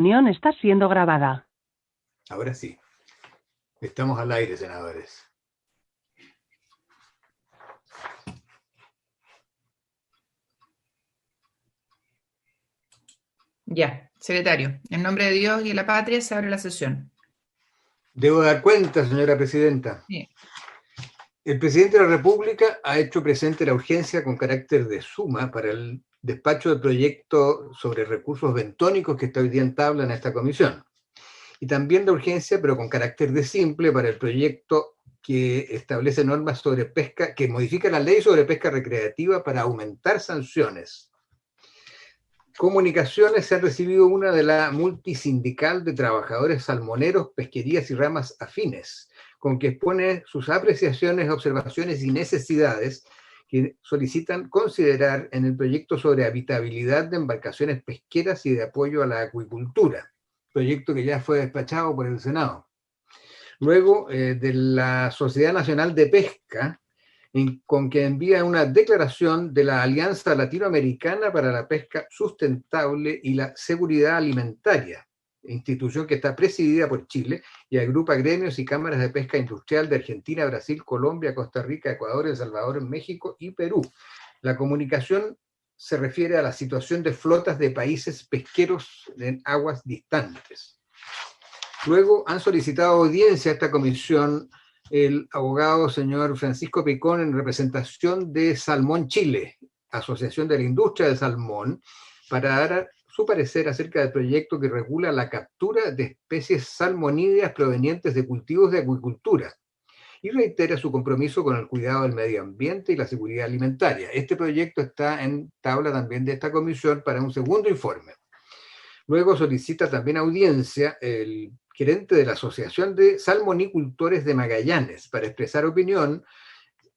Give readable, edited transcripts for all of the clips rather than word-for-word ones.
reunión está siendo grabada. Ahora sí. Estamos al aire, senadores. Ya, secretario, en nombre de Dios y de la patria se abre la sesión. Debo dar cuenta, señora presidenta. Sí. El presidente de la República ha hecho presente la urgencia con carácter de suma para el despacho del proyecto sobre recursos bentónicos que está hoy día en tabla en esta comisión. Y también la urgencia, pero con carácter de simple, para el proyecto que establece normas sobre pesca, que modifica la ley sobre pesca recreativa para aumentar sanciones. Comunicaciones se ha recibido una de la multisindical de trabajadores salmoneros, pesquerías y ramas afines, con que expone sus apreciaciones, observaciones y necesidades que solicitan considerar en el proyecto sobre habitabilidad de embarcaciones pesqueras y de apoyo a la acuicultura, proyecto que ya fue despachado por el Senado. Luego de la Sociedad Nacional de Pesca, con que envía una declaración de la Alianza Latinoamericana para la Pesca Sustentable y la Seguridad Alimentaria, institución que está presidida por Chile y agrupa gremios y cámaras de pesca industrial de Argentina, Brasil, Colombia, Costa Rica, Ecuador, El Salvador, México y Perú. La comunicación se refiere a la situación de flotas de países pesqueros en aguas distantes. Luego han solicitado audiencia a esta comisión el abogado señor Francisco Picón en representación de Salmón Chile, Asociación de la Industria del Salmón, para dar su parecer acerca del proyecto que regula la captura de especies salmonídeas provenientes de cultivos de acuicultura y reitera su compromiso con el cuidado del medio ambiente y la seguridad alimentaria. Este proyecto está en tabla también de esta comisión para un segundo informe. Luego solicita también audiencia el gerente de la Asociación de Salmonicultores de Magallanes para expresar opinión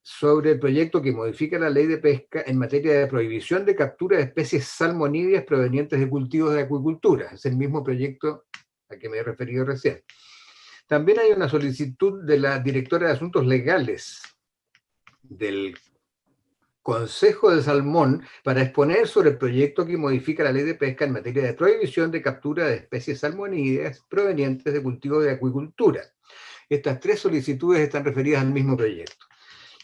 sobre el proyecto que modifica la ley de pesca en materia de prohibición de captura de especies salmonídeas provenientes de cultivos de acuicultura. Es el mismo proyecto al que me he referido recién. También hay una solicitud de la directora de Asuntos Legales del Consejo de Salmón para exponer sobre el proyecto que modifica la ley de pesca en materia de prohibición de captura de especies salmonídeas provenientes de cultivos de acuicultura. Estas tres solicitudes están referidas al mismo proyecto.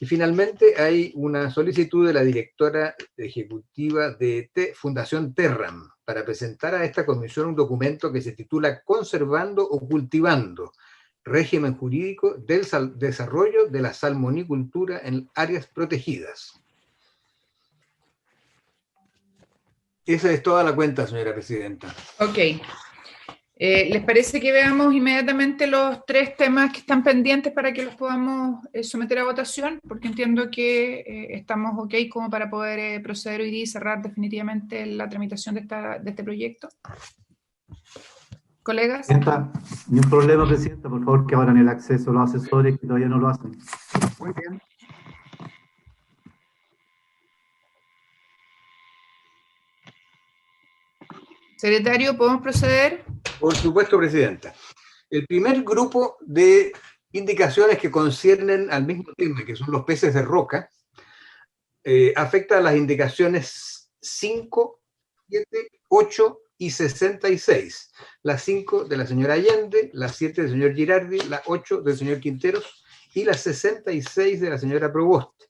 Y finalmente hay una solicitud de la directora ejecutiva de Fundación Terram para presentar a esta comisión un documento que se titula Conservando o Cultivando, régimen jurídico del desarrollo de la salmonicultura en áreas protegidas. Esa es toda la cuenta, señora presidenta. Ok. ¿Les parece que veamos inmediatamente los tres temas que están pendientes para que los podamos someter a votación? Porque entiendo que estamos ok como para poder proceder hoy día y cerrar definitivamente la tramitación de este proyecto. ¿Colegas? Presidenta, ni un problema, Presidenta. Por favor, que abran el acceso a los asesores que todavía no lo hacen. Muy bien. Secretario, ¿podemos proceder? Por supuesto, Presidenta. El primer grupo de indicaciones que conciernen al mismo tema, que son los peces de roca, afecta a las indicaciones 5, 7, 8 y 66. Las 5 de la señora Allende, las 7 del señor Girardi, la 8 del señor Quinteros y la 66 de la señora Provost.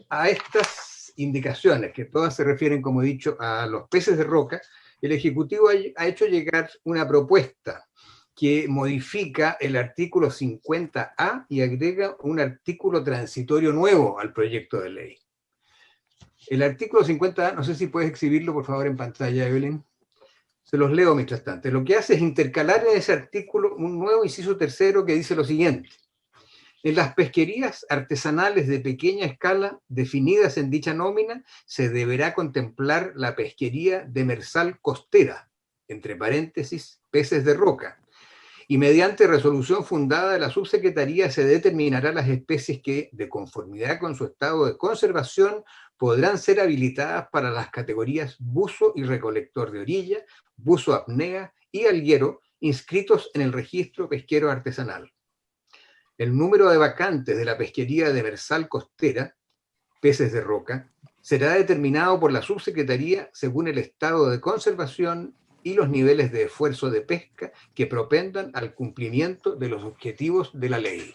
A estas indicaciones, que todas se refieren, como he dicho, a los peces de roca, el Ejecutivo ha hecho llegar una propuesta que modifica el artículo 50A y agrega un artículo transitorio nuevo al proyecto de ley. El artículo 50A, no sé si puedes exhibirlo por favor en pantalla, Evelyn. Se los leo mientras tanto. Lo que hace es intercalar en ese artículo un nuevo inciso tercero que dice lo siguiente. En las pesquerías artesanales de pequeña escala definidas en dicha nómina, se deberá contemplar la pesquería demersal costera, entre paréntesis, peces de roca, y mediante resolución fundada de la subsecretaría se determinará las especies que, de conformidad con su estado de conservación, podrán ser habilitadas para las categorías buzo y recolector de orilla, buzo apnea y alguero, inscritos en el registro pesquero artesanal. El número de vacantes de la pesquería demersal costera, peces de roca, será determinado por la subsecretaría según el estado de conservación y los niveles de esfuerzo de pesca que propendan al cumplimiento de los objetivos de la ley.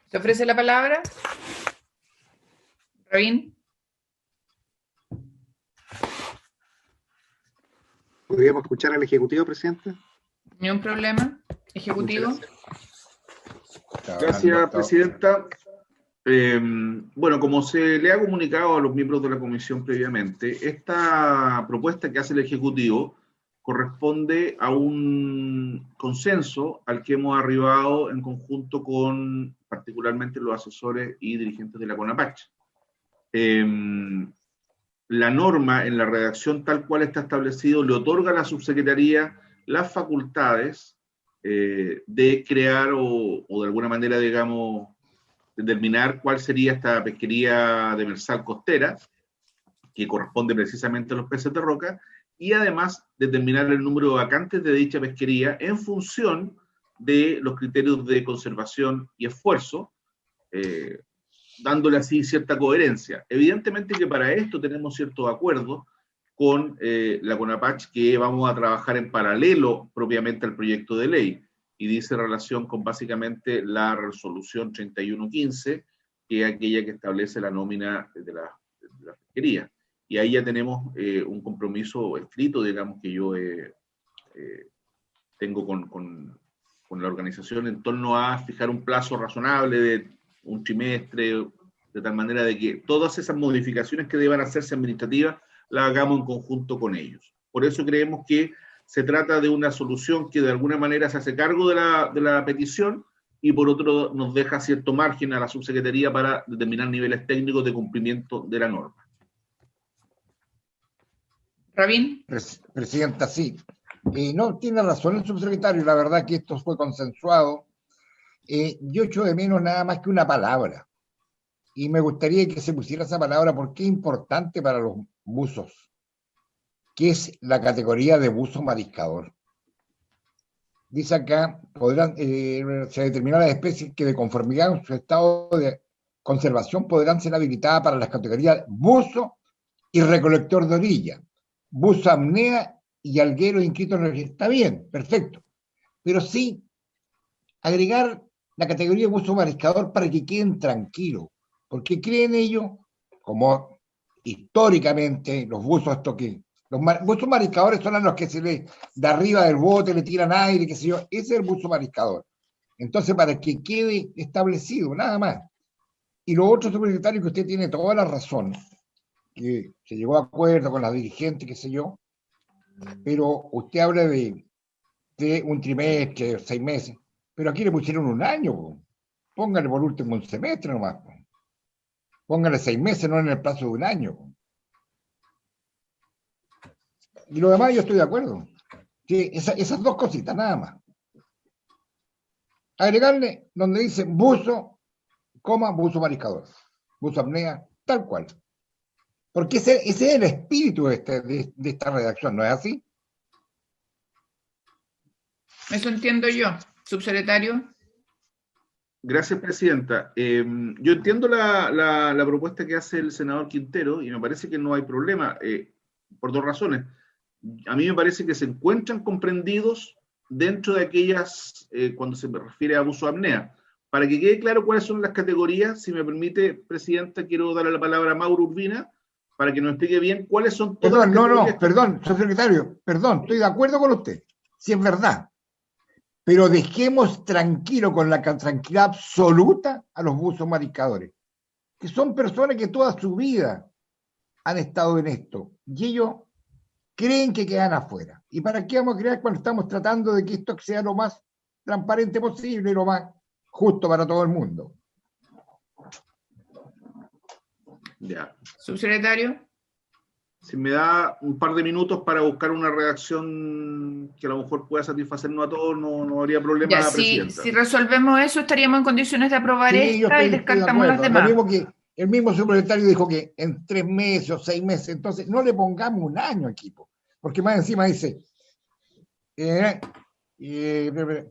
¿Se ofrece la palabra? Rabín. ¿Podríamos escuchar al Ejecutivo, Presidente? Ni un problema. Ejecutivo. Gracias, Presidenta. Bueno, como se le ha comunicado a los miembros de la Comisión previamente, esta propuesta que hace el Ejecutivo corresponde a un consenso al que hemos arribado en conjunto con particularmente los asesores y dirigentes de la CONAPACH. La norma en la redacción tal cual está establecido le otorga a la subsecretaría las facultades de crear o de alguna manera, digamos, determinar cuál sería esta pesquería demersal costera, que corresponde precisamente a los peces de roca, y además determinar el número de vacantes de dicha pesquería en función de los criterios de conservación y esfuerzo, dándole así cierta coherencia. Evidentemente que para esto tenemos ciertos acuerdos con la CONAPACH, que vamos a trabajar en paralelo propiamente al proyecto de ley, y dice relación con básicamente la resolución 3115, que es aquella que establece la nómina de la pesquería. Y ahí ya tenemos un compromiso escrito, digamos, que yo tengo con la organización en torno a fijar un plazo razonable de un trimestre, de tal manera de que todas esas modificaciones que deban hacerse administrativas las hagamos en conjunto con ellos. Por eso creemos que se trata de una solución que de alguna manera se hace cargo de la petición, y por otro nos deja cierto margen a la subsecretaría para determinar niveles técnicos de cumplimiento de la norma. Rabín. Presidenta, sí. No, tiene razón el subsecretario, la verdad que esto fue consensuado. Yo echo de menos nada más que una palabra, y me gustaría que se pusiera esa palabra porque es importante para los buzos, que es la categoría de buzo mariscador. Dice acá, se determinará las especies que de conformidad con su estado de conservación podrán ser habilitadas para las categorías buzo y recolector de orilla, buzo apnea y alguero inscrito en el registro. Está bien, perfecto, pero sí agregar la categoría de buzo mariscador para que queden tranquilos, porque creen ellos, como históricamente los buzos estos que los buzos mariscadores son a los que se le de arriba del bote le tiran aire, qué sé yo, ese es el buzo mariscador. Entonces, para que quede establecido, nada más. Y lo otro, subsecretario, que usted tiene toda la razón, que se llegó a acuerdo con las dirigentes, qué sé yo, pero usted habla de un trimestre, 6 meses, pero aquí le pusieron un año, po. Póngale por último un semestre nomás, po. Póngale 6 meses, no en el plazo de un año, po. Y lo demás yo estoy de acuerdo. Sí, esas dos cositas, nada más. Agregarle donde dice buzo, buzo mariscador, buzo apnea, tal cual. Porque ese es el espíritu de esta redacción, ¿no es así? Eso entiendo yo. Subsecretario. Gracias, Presidenta. Yo entiendo la propuesta que hace el senador Quintero y me parece que no hay problema, por dos razones. A mí me parece que se encuentran comprendidos dentro de aquellas, cuando se refiere a abuso de apnea. Para que quede claro cuáles son las categorías, si me permite, Presidenta, quiero darle la palabra a Mauro Urbina para que nos explique bien cuáles son todas las categorías. Perdón, subsecretario, estoy de acuerdo con usted, si es verdad. Pero dejemos tranquilo, con la tranquilidad absoluta, a los buzos mariscadores, que son personas que toda su vida han estado en esto, y ellos creen que quedan afuera. ¿Y para qué vamos a crear cuando estamos tratando de que esto sea lo más transparente posible y lo más justo para todo el mundo? Ya. Subsecretario. Si me da un par de minutos para buscar una redacción que a lo mejor pueda satisfacernos a todos, no habría problema, Ya, Presidenta. si resolvemos eso, estaríamos en condiciones de aprobar esta y descartamos las demás. Lo mismo que el mismo subsecretario dijo que en 3 meses o 6 meses, entonces no le pongamos un año, equipo, porque más encima dice,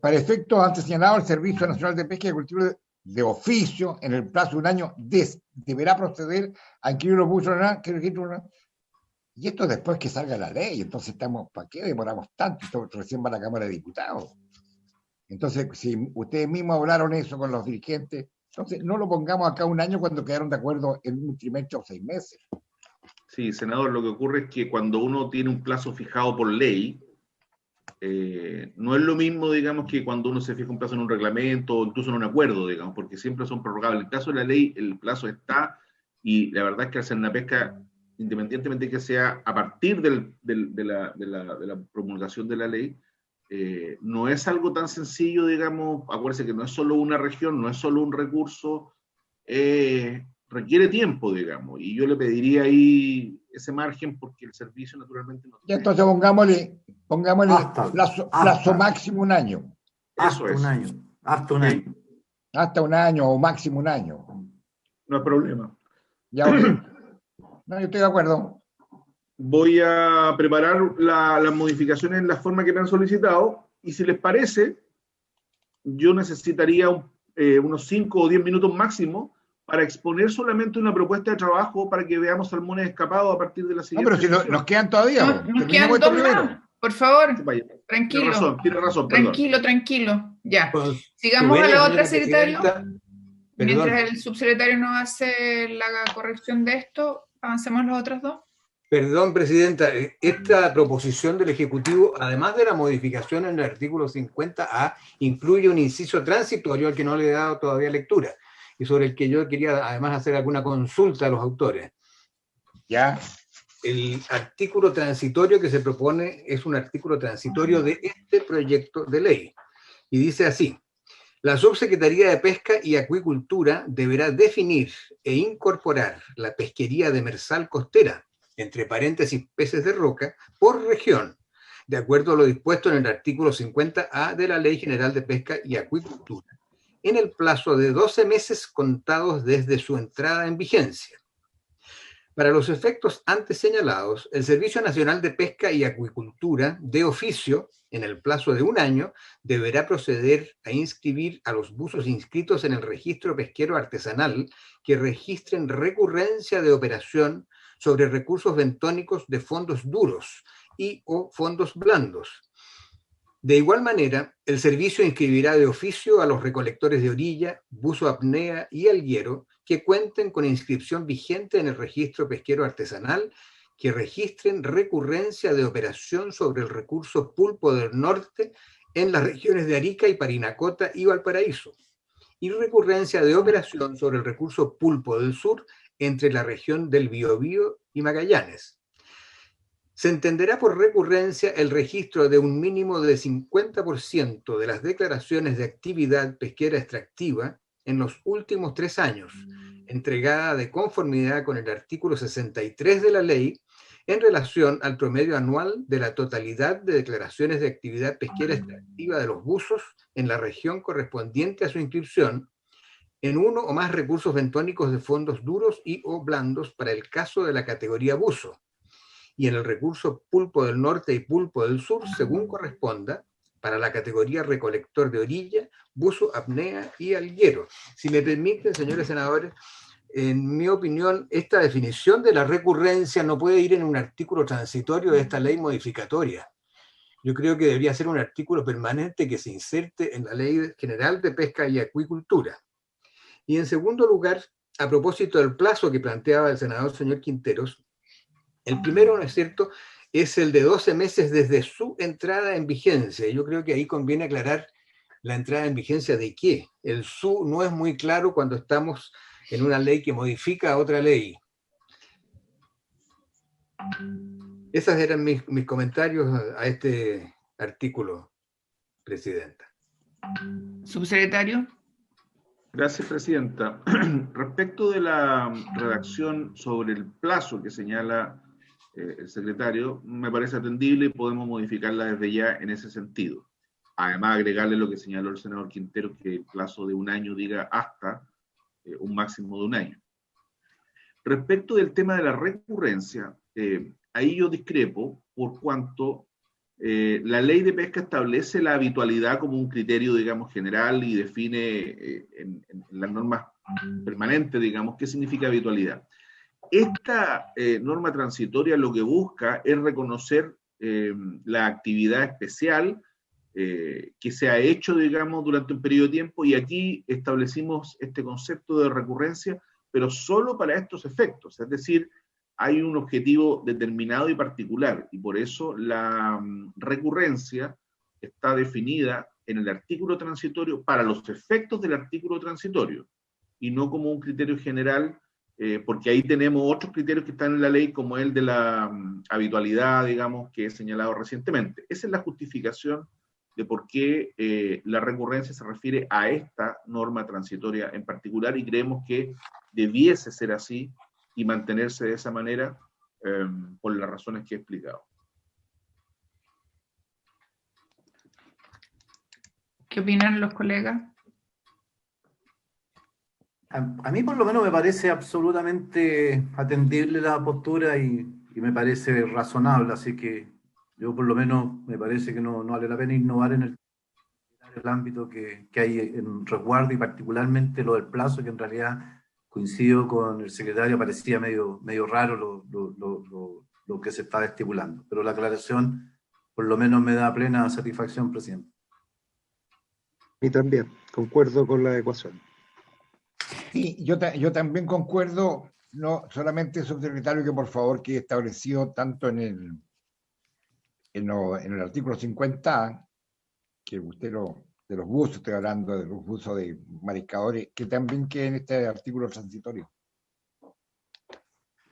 para efectos antes señalado, el Servicio Nacional de Pesca y Cultivo de oficio, en el plazo de un año, deberá proceder a inscribir los buzos y esto después que salga la ley. Entonces ¿para qué demoramos tanto? Esto recién va a la Cámara de Diputados. Entonces, si ustedes mismos hablaron eso con los dirigentes, entonces no lo pongamos acá un año cuando quedaron de acuerdo en un trimestre o 6 meses. Sí, senador, lo que ocurre es que cuando uno tiene un plazo fijado por ley, no es lo mismo, digamos, que cuando uno se fija un plazo en un reglamento o incluso en un acuerdo, digamos, porque siempre son prorrogables. En el caso de la ley, el plazo está, y la verdad es que al Cernapesca, independientemente de que sea a partir de la promulgación de la ley, no es algo tan sencillo, digamos. Acuérdense que no es solo una región, no es solo un recurso, requiere tiempo, digamos, y yo le pediría ahí ese margen porque el servicio naturalmente no... Y entonces pongámosle plazo hasta. máximo un año. Eso es. Un año. Hasta un año. Hasta un año o máximo un año. No hay problema. Ya, ok. No, yo estoy de acuerdo. Voy a preparar las modificaciones en la forma que me han solicitado, y si les parece, yo necesitaría unos 5 o 10 minutos máximo para exponer solamente una propuesta de trabajo para que veamos salmones escapados a partir de la siguiente No, pero si nos quedan todavía. Nos quedan 2 más. Por favor, Vaya, tranquilo. tiene razón, perdón. Tranquilo. Ya. Pues, Sigamos a la otra, secretario. Mientras Perdón, el subsecretario nos hace la corrección de esto, avancemos las otras 2. perdón, Presidenta, esta proposición del Ejecutivo, además de la modificación en el artículo 50A, incluye un inciso transitorio al que no le he dado todavía lectura y sobre el que yo quería además hacer alguna consulta a los autores. Ya. El artículo transitorio que se propone es un artículo transitorio de este proyecto de ley y dice así: la Subsecretaría de Pesca y Acuicultura deberá definir e incorporar la pesquería demersal costera, entre paréntesis peces de roca, por región, de acuerdo a lo dispuesto en el artículo 50A de la Ley General de Pesca y Acuicultura, en el plazo de 12 meses contados desde su entrada en vigencia. Para los efectos antes señalados, el Servicio Nacional de Pesca y Acuicultura, de oficio, en el plazo de un año, deberá proceder a inscribir a los buzos inscritos en el registro pesquero artesanal que registren recurrencia de operación sobre recursos bentónicos de fondos duros y o fondos blandos. De igual manera, el servicio inscribirá de oficio a los recolectores de orilla, buzo apnea y alguero que cuenten con inscripción vigente en el registro pesquero artesanal, que registren recurrencia de operación sobre el recurso pulpo del norte en las regiones de Arica y Parinacota y Valparaíso, y recurrencia de operación sobre el recurso pulpo del sur entre la región del Biobío y Magallanes. Se entenderá por recurrencia el registro de un mínimo de 50% de las declaraciones de actividad pesquera extractiva en los últimos 3 años, entregada de conformidad con el artículo 63 de la ley, en relación al promedio anual de la totalidad de declaraciones de actividad pesquera extractiva de los buzos en la región correspondiente a su inscripción, en uno o más recursos bentónicos de fondos duros y o blandos para el caso de la categoría buzo, y en el recurso pulpo del norte y pulpo del sur, según corresponda, para la categoría recolector de orilla, buzo, apnea y alguero. Si me permiten, señores senadores, en mi opinión, esta definición de la recurrencia no puede ir en un artículo transitorio de esta ley modificatoria. Yo creo que debería ser un artículo permanente que se inserte en la Ley General de Pesca y Acuicultura. Y en segundo lugar, a propósito del plazo que planteaba el senador señor Quinteros, el primero, ¿no es cierto?, es el de 12 meses desde su entrada en vigencia. Yo creo que ahí conviene aclarar la entrada en vigencia de qué. El su no es muy claro cuando estamos en una ley que modifica otra ley. Esos eran mis comentarios a este artículo, Presidenta. Subsecretario. Gracias, Presidenta. Respecto de la redacción sobre el plazo que señala el secretario, me parece atendible y podemos modificarla desde ya en ese sentido. Además, agregarle lo que señaló el senador Quintero, que el plazo de un año diga hasta un máximo de un año. Respecto del tema de la recurrencia, ahí yo discrepo por cuanto La ley de pesca establece la habitualidad como un criterio, digamos, general y define en las normas permanentes, digamos, qué significa habitualidad. Esta norma transitoria lo que busca es reconocer la actividad especial que se ha hecho, digamos, durante un periodo de tiempo, y aquí establecimos este concepto de recurrencia, pero solo para estos efectos, es decir, hay un objetivo determinado y particular, y por eso la recurrencia está definida en el artículo transitorio para los efectos del artículo transitorio, y no como un criterio general, porque ahí tenemos otros criterios que están en la ley, como el de la habitualidad, digamos, que he señalado recientemente. Esa es la justificación de por qué la recurrencia se refiere a esta norma transitoria en particular, y creemos que debiese ser así y mantenerse de esa manera por las razones que he explicado. ¿Qué opinan los colegas? A mí por lo menos me parece absolutamente atendible la postura y me parece razonable, así que yo por lo menos me parece que no vale la pena innovar en el ámbito que hay en resguardo, y particularmente lo del plazo, que en realidad coincido con el secretario, parecía medio raro lo que se estaba estipulando, pero la aclaración por lo menos me da plena satisfacción, presidente. Y también concuerdo con la adecuación. Sí, yo también concuerdo, no solamente, subsecretario, que por favor quede establecido tanto en el artículo 50, que usted de los buzos, estoy hablando de los buzos de mariscadores, que también quede en este artículo transitorio.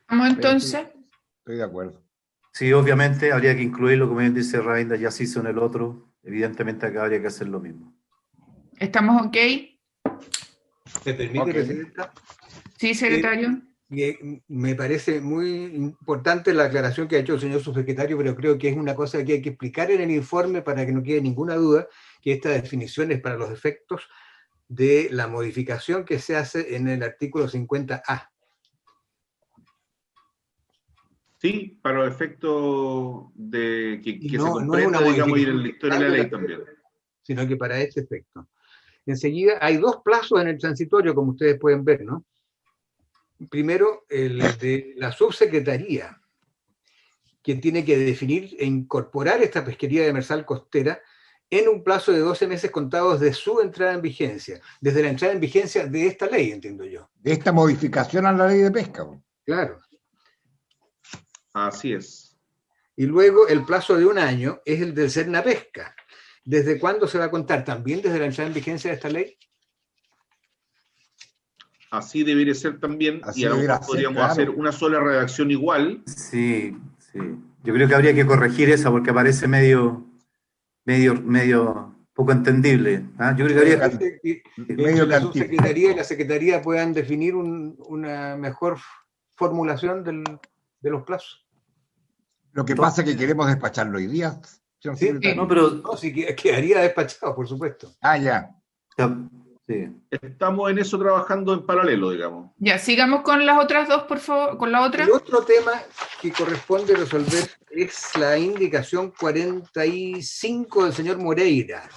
¿Vamos entonces? Estoy de acuerdo. Sí, obviamente habría que incluirlo, como bien dice Rainda, ya se hizo en el otro, evidentemente acá habría que hacer lo mismo. ¿Estamos ok? ¿Me permite, Presidenta? Sí, secretario. Me parece muy importante la aclaración que ha hecho el señor subsecretario, pero creo que es una cosa que hay que explicar en el informe para que no quede ninguna duda, que esta definición es para los efectos de la modificación que se hace en el artículo 50A. Sí, para los efectos de que se No es una comprenda, digamos, ir modificación en la historia de la ley también. sino que para este efecto. Enseguida, hay dos plazos en el transitorio, como ustedes pueden ver, ¿no? Primero, el de la subsecretaría, que tiene que definir e incorporar esta pesquería demersal costera en un plazo de 12 meses contados de su entrada en vigencia, desde la entrada en vigencia de esta ley, entiendo yo. De esta modificación a la ley de pesca. Claro. Así es. Y luego el plazo de un año es el del Cernapesca. ¿Desde cuándo se va a contar? ¿También desde la entrada en vigencia de esta ley? Así debería ser también, Así y a lo debería mejor ser, podríamos claro. hacer una sola redacción igual. Sí. Yo creo que habría que corregir esa porque parece medio poco entendible. ¿Ah? Yo creo que habría que... que la subsecretaría y la secretaría puedan definir una mejor formulación de los plazos. Lo que pasa es que queremos despacharlo hoy día, señor Sí, secretario. No, pero... No, sí, quedaría despachado, por supuesto. Ah, ya. Sí. Estamos en eso trabajando en paralelo, digamos. Ya, sigamos con las otras dos, por favor, con la otra. El otro tema que corresponde resolver es la indicación 45 del señor Moreira,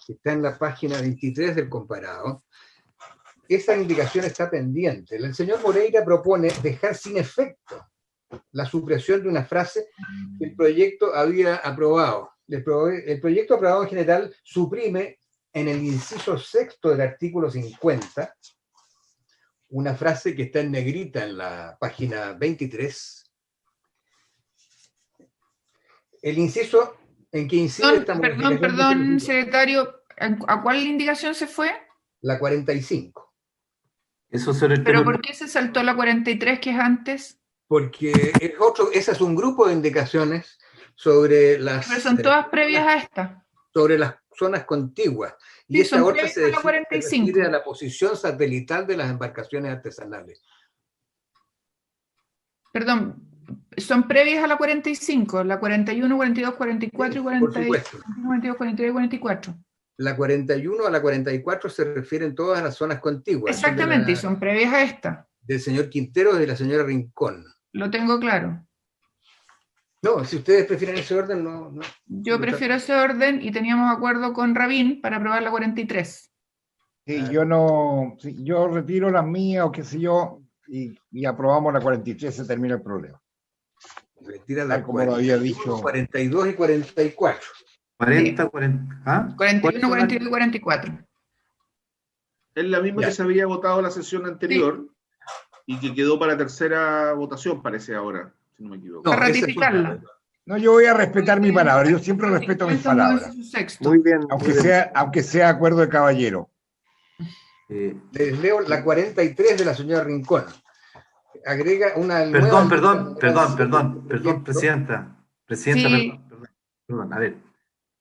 que está en la página 23 del comparado. Esa indicación está pendiente. El señor Moreira propone dejar sin efecto la supresión de una frase que el proyecto había aprobado. El proyecto aprobado en general suprime en el inciso sexto del artículo 50 una frase que está en negrita en la página 23. El inciso en que incide esta modificación... Perdón, secretario, ¿a cuál indicación se fue? La 45. Eso sobre el ¿Pero tema... por qué se saltó la 43, que es antes? Porque ese es un grupo de indicaciones sobre las... Pero son todas previas a esta. Sobre las zonas contiguas. Y Sí, esta son otra previas se a la 45. refiere a la posición satelital de las embarcaciones artesanales. Perdón, son previas a la 45, la 41, 42, 44 y 42, 43 y 44. La 41 a la 44 se refieren todas a las zonas contiguas. Exactamente, y son previas a esta. Del señor Quintero y de la señora Rincón. Lo tengo claro. No, si ustedes prefieren ese orden, no. Yo prefiero ese orden y teníamos acuerdo con Rabín para aprobar la 43. Sí, yo retiro las mías o qué sé yo, y aprobamos la 43, se termina el problema. Retira la Como lo había dicho. 42 y 44. 40, 40. ¿Ah? 41, 42 y 44. Es la misma Ya. que se había votado la sesión anterior y que quedó para tercera votación, parece ahora, si no me equivoco. Para esa fue- ratificarla. No, yo voy a respetar mi palabra, yo siempre respeto mis palabras, Muy bien. aunque sea acuerdo de caballero. Les leo la 43 de la señora Rincón. Agrega una Perdón, nueva... perdón, presidenta. Presidenta, Sí. perdón. A ver,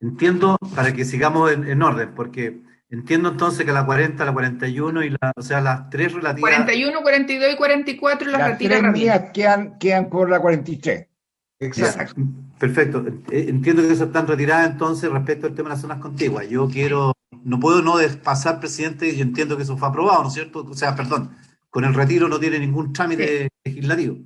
entiendo para que sigamos en orden, porque entiendo entonces que la 40, la 41 y o sea, las tres relativas. 41, 42 y 44 las Las retira tres Rabín. mías quedan por la 43. Exacto. Perfecto. Entiendo que eso están retiradas entonces respecto al tema de las zonas contiguas. No puedo no pasar, presidente, yo entiendo que eso fue aprobado, ¿no es cierto? O sea, perdón, con el retiro no tiene ningún trámite legislativo.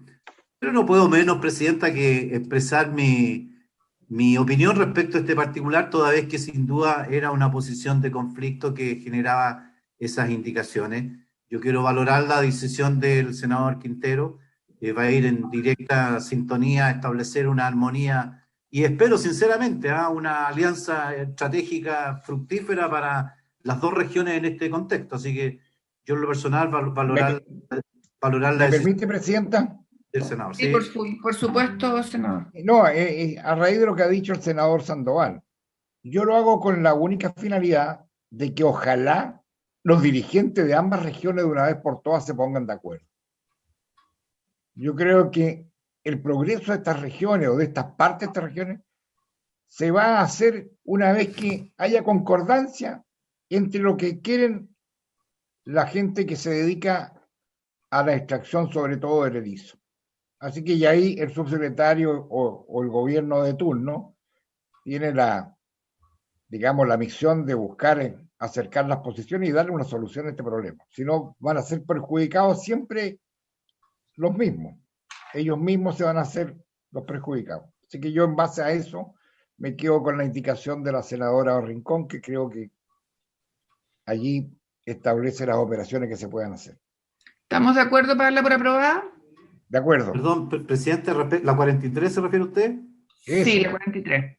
Pero no puedo menos, presidenta, que expresar mi opinión respecto a este particular, toda vez que sin duda era una posición de conflicto que generaba esas indicaciones. Yo quiero valorar la decisión del senador Quintero, va a ir en directa sintonía a establecer una armonía y espero sinceramente una alianza estratégica fructífera para las dos regiones en este contexto. Así que yo en lo personal valorar la ¿Me decisión permite, presidenta? del senador. Sí, por supuesto, senador. No, a raíz de lo que ha dicho el senador Sandoval, yo lo hago con la única finalidad de que ojalá los dirigentes de ambas regiones de una vez por todas se pongan de acuerdo. Yo creo que el progreso de estas regiones o de estas partes de estas regiones se va a hacer una vez que haya concordancia entre lo que quieren la gente que se dedica a la extracción, sobre todo del erizo. Así que ya ahí el subsecretario o el gobierno de turno tiene la misión de buscar acercar las posiciones y darle una solución a este problema. Si no, van a ser perjudicados siempre los mismos. Ellos mismos se van a hacer los perjudicados. Así que yo en base a eso me quedo con la indicación de la senadora Rincón, que creo que allí establece las operaciones que se puedan hacer. ¿Estamos de acuerdo para darla por aprobada? De acuerdo. Perdón, presidente, ¿la 43 se refiere usted? Eso. Sí, la 43.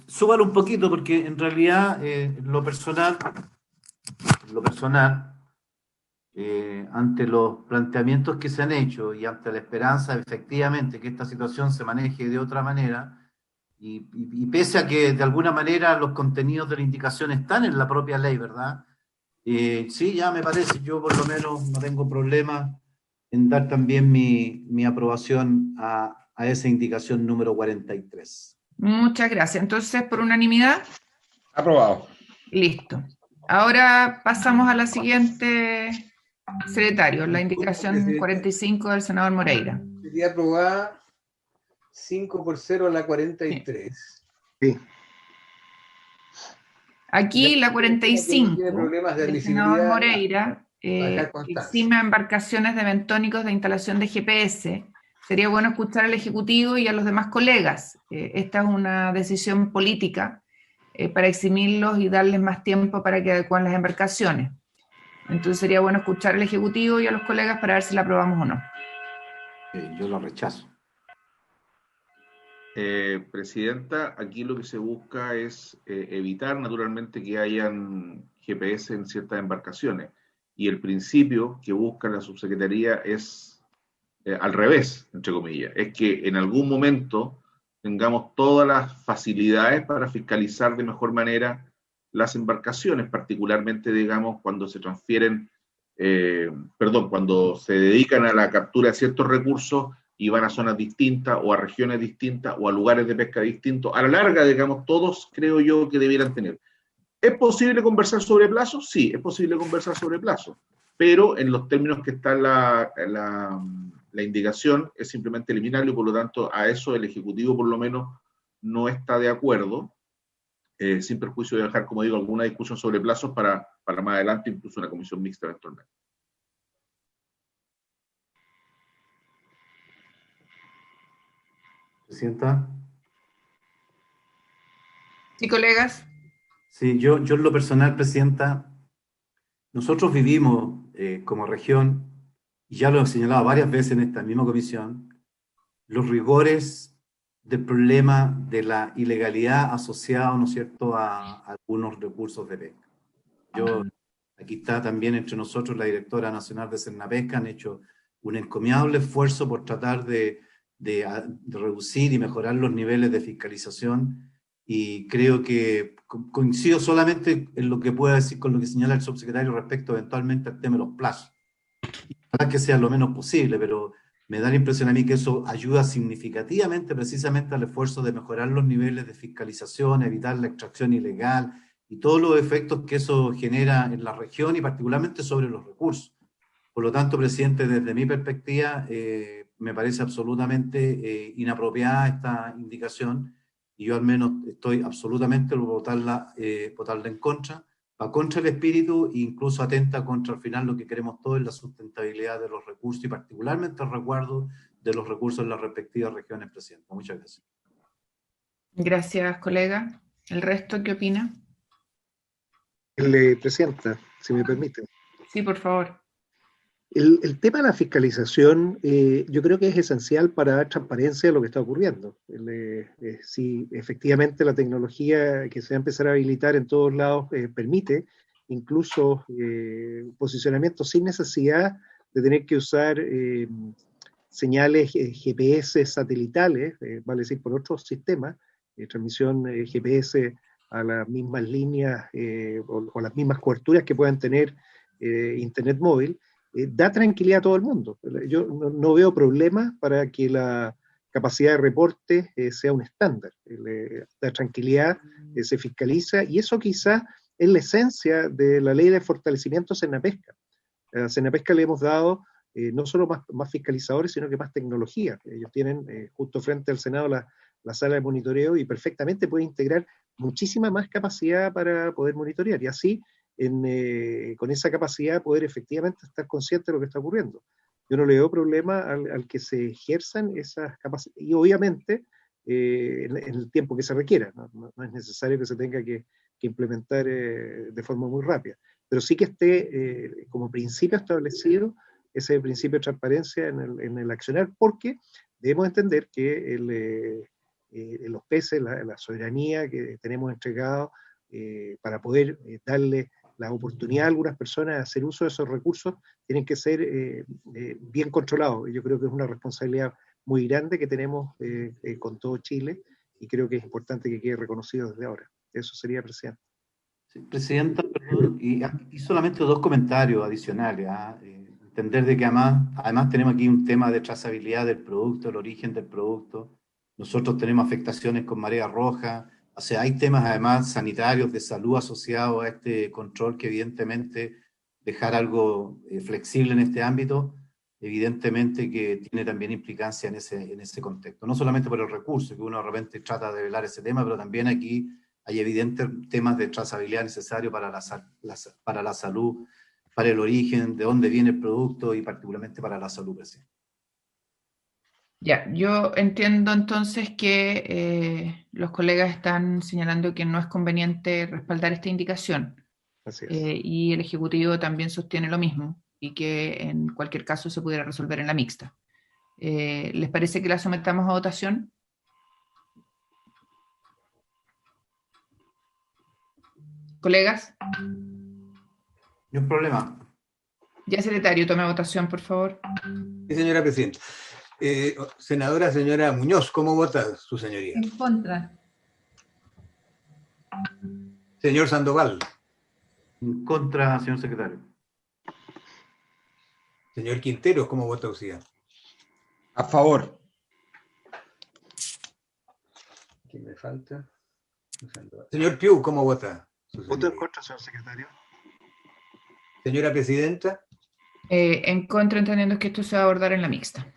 Súbalo un poquito porque en realidad lo personal, ante los planteamientos que se han hecho y ante la esperanza efectivamente que esta situación se maneje de otra manera y pese a que de alguna manera los contenidos de la indicación están en la propia ley, ¿verdad? Sí, ya me parece, yo por lo menos no tengo problema en dar también mi aprobación a esa indicación número 43. Muchas gracias. Entonces, por unanimidad, Aprobado. listo. Ahora pasamos a la siguiente, secretario, la indicación 45 del senador Moreira. Sería aprobada 5-0 a la 43. Sí. Aquí la 45 Tiene problemas de del senador admisibilidad. Moreira dejar constancia. exime a embarcaciones de bentónicos de instalación de GPS. Sería bueno escuchar al Ejecutivo y a los demás colegas. Esta es una decisión política para eximirlos y darles más tiempo para que adecúen las embarcaciones. Entonces sería bueno escuchar al Ejecutivo y a los colegas para ver si la aprobamos o no. Yo lo rechazo. Presidenta, aquí lo que se busca es evitar naturalmente que hayan GPS en ciertas embarcaciones. Y el principio que busca la subsecretaría es al revés, entre comillas. Es que en algún momento tengamos todas las facilidades para fiscalizar de mejor manera las embarcaciones, particularmente, digamos, cuando se transfieren, cuando se dedican a la captura de ciertos recursos y van a zonas distintas o a regiones distintas o a lugares de pesca distintos. A la larga, digamos, todos creo yo que debieran tener. ¿Es posible conversar sobre plazos? Sí, es posible conversar sobre plazos, pero en los términos que está la indicación es simplemente eliminarlo y por lo tanto a eso el Ejecutivo por lo menos no está de acuerdo, sin perjuicio de dejar, como digo, alguna discusión sobre plazos para más adelante, incluso una comisión mixta eventualmente. Presidenta. Sí, colegas. Sí, yo en lo personal, Presidenta, nosotros vivimos como región, y ya lo he señalado varias veces en esta misma comisión, los rigores del problema de la ilegalidad asociado, ¿no es cierto?, a algunos recursos de pesca. Aquí está también entre nosotros la directora nacional de Cernapesca, han hecho un encomiable esfuerzo por tratar de reducir y mejorar los niveles de fiscalización, y creo que coincido solamente en lo que pueda decir con lo que señala el subsecretario respecto eventualmente al tema de los plazos. Ojalá que sea lo menos posible, pero me da la impresión a mí que eso ayuda significativamente precisamente al esfuerzo de mejorar los niveles de fiscalización, evitar la extracción ilegal y todos los efectos que eso genera en la región y particularmente sobre los recursos. Por lo tanto, presidente, desde mi perspectiva, me parece absolutamente inapropiada esta indicación, y yo al menos estoy absolutamente por votarla en contra. Va contra el espíritu e incluso atenta contra al final lo que queremos todos, la sustentabilidad de los recursos y particularmente el resguardo de los recursos en las respectivas regiones, presidente. Muchas gracias. Gracias, colega. ¿El resto qué opina? Presidenta, si me permite. Sí, por favor. El tema de la fiscalización yo creo que es esencial para dar transparencia a lo que está ocurriendo. Si efectivamente la tecnología que se va a empezar a habilitar en todos lados permite incluso posicionamiento sin necesidad de tener que usar señales GPS satelitales, vale decir por otros sistemas, transmisión GPS a las mismas líneas o las mismas coberturas que puedan tener Internet móvil, da tranquilidad a todo el mundo. Yo no veo problema para que la capacidad de reporte sea un estándar. Da tranquilidad, se fiscaliza, y eso quizás es la esencia de la ley de fortalecimiento Cernapesca. A Cernapesca le hemos dado no solo más fiscalizadores, sino que más tecnología. Ellos tienen justo frente al Senado la sala de monitoreo, y perfectamente puede integrar muchísima más capacidad para poder monitorear, y así con esa capacidad poder efectivamente estar consciente de lo que está ocurriendo. Yo no le veo problema al que se ejerzan esas capacidades, y obviamente en el tiempo que se requiera. No es necesario que se tenga que implementar de forma muy rápida, pero sí que esté como principio establecido ese principio de transparencia en el accionar, porque debemos entender que los peces, la soberanía que tenemos entregado para poder darle la oportunidad a algunas personas de hacer uso de esos recursos, tienen que ser bien controlados. Yo creo que es una responsabilidad muy grande que tenemos con todo Chile, y creo que es importante que quede reconocido desde ahora. Eso sería, presidente. Sí, presidenta, perdón, y solamente dos comentarios adicionales. Entender de que además tenemos aquí un tema de trazabilidad del producto, el origen del producto. Nosotros tenemos afectaciones con marea roja. O sea, hay temas además sanitarios, de salud asociados a este control, que evidentemente dejar algo flexible en este ámbito, evidentemente que tiene también implicancia en ese contexto. No solamente por el recurso, que uno de repente trata de velar ese tema, pero también aquí hay evidentes temas de trazabilidad necesarios para la salud, para el origen, de dónde viene el producto y particularmente para la salud. Presidente. Ya, yo entiendo entonces que los colegas están señalando que no es conveniente respaldar esta indicación. Así es. Y el Ejecutivo también sostiene lo mismo, y que en cualquier caso se pudiera resolver en la mixta. ¿Les parece que la sometamos a votación? ¿Colegas? No hay problema. Ya, secretario, tome votación, por favor. Sí, señora presidenta. Senadora señora Muñoz, ¿cómo vota su señoría? En contra. Señor Sandoval. En contra, señor secretario. Señor Quintero, ¿cómo vota usted? A favor. ¿Quién me falta? Señor Piu, ¿cómo vota? Voto en contra, señor secretario. Señora presidenta. En contra, entendiendo que esto se va a abordar en la mixta.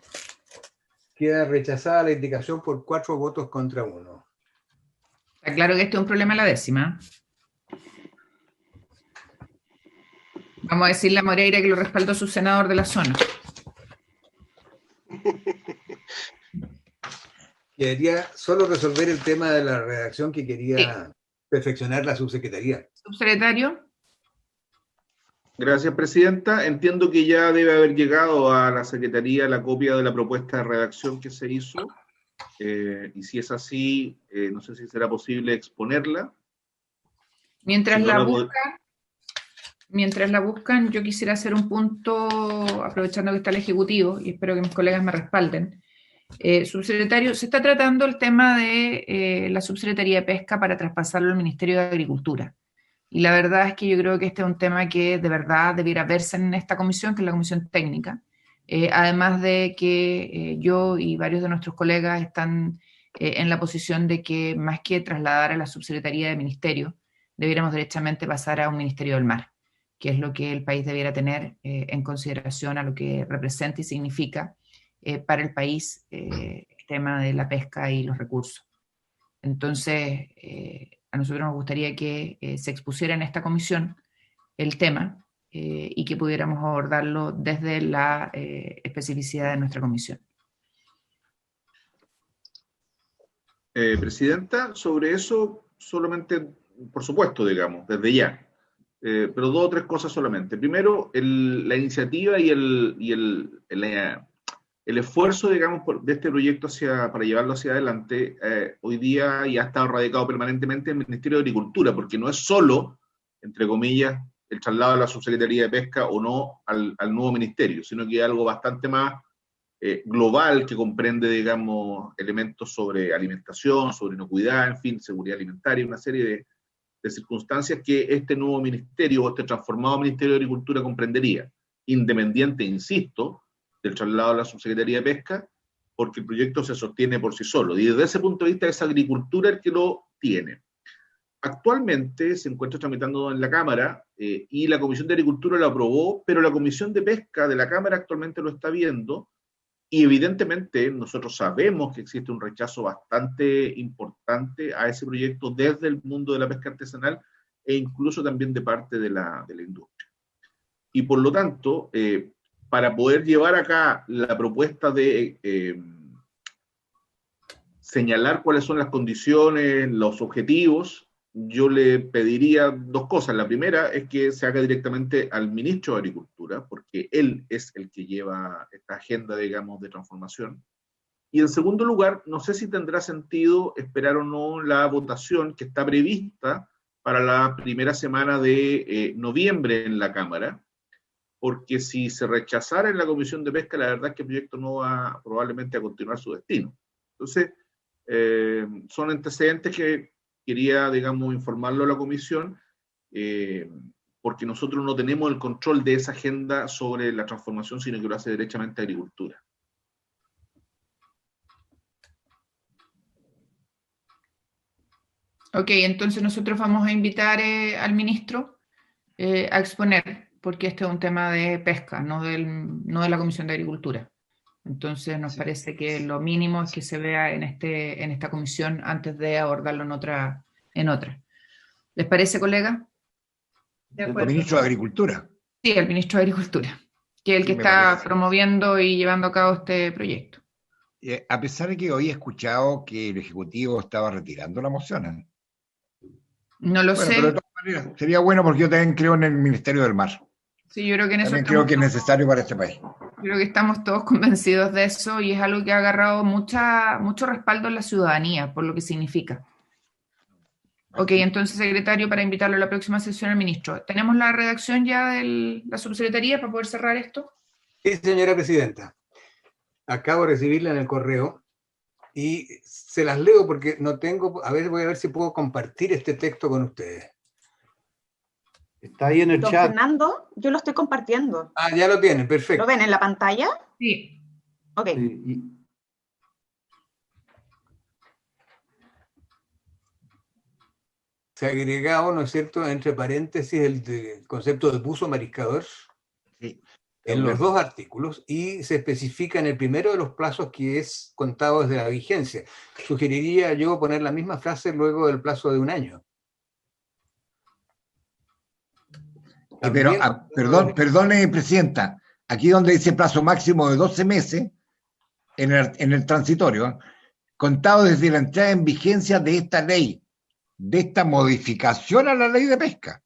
Queda rechazada la indicación por 4 votos contra 1. Está claro que este es un problema en la décima. Vamos a decirle a Moreira que lo respaldó su senador de la zona. Quería solo resolver el tema de la redacción que quería Sí. perfeccionar la subsecretaría. Subsecretario. Gracias, presidenta. Entiendo que ya debe haber llegado a la Secretaría la copia de la propuesta de redacción que se hizo. Y si es así, no sé si será posible exponerla. Mientras Si no, la buscan, yo quisiera hacer un punto, aprovechando que está el Ejecutivo, y espero que mis colegas me respalden. Subsecretario, se está tratando el tema de la Subsecretaría de Pesca para traspasarlo al Ministerio de Agricultura. Y la verdad es que yo creo que este es un tema que de verdad debiera verse en esta comisión, que es la comisión técnica. Además de que yo y varios de nuestros colegas están en la posición de que más que trasladar a la Subsecretaría de Ministerio, debiéramos derechamente pasar a un Ministerio del Mar, que es lo que el país debiera tener en consideración a lo que representa y significa para el país el tema de la pesca y los recursos. Entonces, a nosotros nos gustaría que se expusiera en esta comisión el tema y que pudiéramos abordarlo desde la especificidad de nuestra comisión. Presidenta, sobre eso solamente, por supuesto, digamos, desde ya. Pero dos o tres cosas solamente. Primero, la iniciativa y el esfuerzo, digamos, de este proyecto para llevarlo hacia adelante, hoy día ya está radicado permanentemente en el Ministerio de Agricultura, porque no es solo, entre comillas, el traslado de la Subsecretaría de Pesca o no al nuevo ministerio, sino que es algo bastante más global que comprende, digamos, elementos sobre alimentación, sobre inocuidad, en fin, seguridad alimentaria, una serie de circunstancias que este nuevo ministerio o este transformado Ministerio de Agricultura comprendería, independiente, insisto, del traslado a la Subsecretaría de Pesca, porque el proyecto se sostiene por sí solo. Y desde ese punto de vista es Agricultura el que lo tiene. Actualmente se encuentra tramitando en la Cámara y la Comisión de Agricultura lo aprobó, pero la Comisión de Pesca de la Cámara actualmente lo está viendo y evidentemente nosotros sabemos que existe un rechazo bastante importante a ese proyecto desde el mundo de la pesca artesanal e incluso también de parte de la industria. Y por lo tanto, para poder llevar acá la propuesta de señalar cuáles son las condiciones, los objetivos, yo le pediría dos cosas. La primera es que se haga directamente al ministro de Agricultura, porque él es el que lleva esta agenda, digamos, de transformación. Y en segundo lugar, no sé si tendrá sentido esperar o no la votación que está prevista para la primera semana de noviembre en la Cámara, porque si se rechazara en la Comisión de Pesca, la verdad es que el proyecto no va probablemente a continuar su destino. Entonces, son antecedentes que quería, digamos, informarlo a la Comisión, porque nosotros no tenemos el control de esa agenda sobre la transformación, sino que lo hace derechamente Agricultura. Ok, entonces nosotros vamos a invitar al ministro a exponer, porque este es un tema de pesca, no de la Comisión de Agricultura. Entonces nos parece que lo mínimo es que se vea en esta comisión antes de abordarlo en otra. ¿Les parece, colega? El ministro de Agricultura. Sí, el ministro de Agricultura, que es el que Me está parece. promoviendo y llevando a cabo este proyecto. A pesar de que hoy he escuchado que el Ejecutivo estaba retirando la moción. No lo Bueno, sé. pero de todas maneras, sería bueno porque yo también creo en el Ministerio del Mar. Sí, yo creo que en eso También creo que es necesario para este país. Creo que estamos todos convencidos de eso y es algo que ha agarrado mucho respaldo en la ciudadanía por lo que significa. Ok, entonces, secretario, para invitarlo a la próxima sesión al ministro. ¿Tenemos la redacción ya de la subsecretaría para poder cerrar esto? Sí, señora presidenta. Acabo de recibirla en el correo y se las leo porque no tengo... A ver, voy a ver si puedo compartir este texto con ustedes. Está ahí en el Don chat. Fernando, yo lo estoy compartiendo. Ah, ya lo tienen, perfecto. ¿Lo ven en la pantalla? Sí. Ok. Sí, Se ha agregado, ¿no es cierto?, entre paréntesis el concepto de buzo mariscador Sí. en los dos artículos y se especifica en el primero de los plazos que es contado desde la vigencia. Sugeriría yo poner la misma frase luego del plazo de un año. Pero, perdone, presidenta, aquí donde dice plazo máximo de 12 meses, en el transitorio, contado desde la entrada en vigencia de esta ley, de esta modificación a la ley de pesca.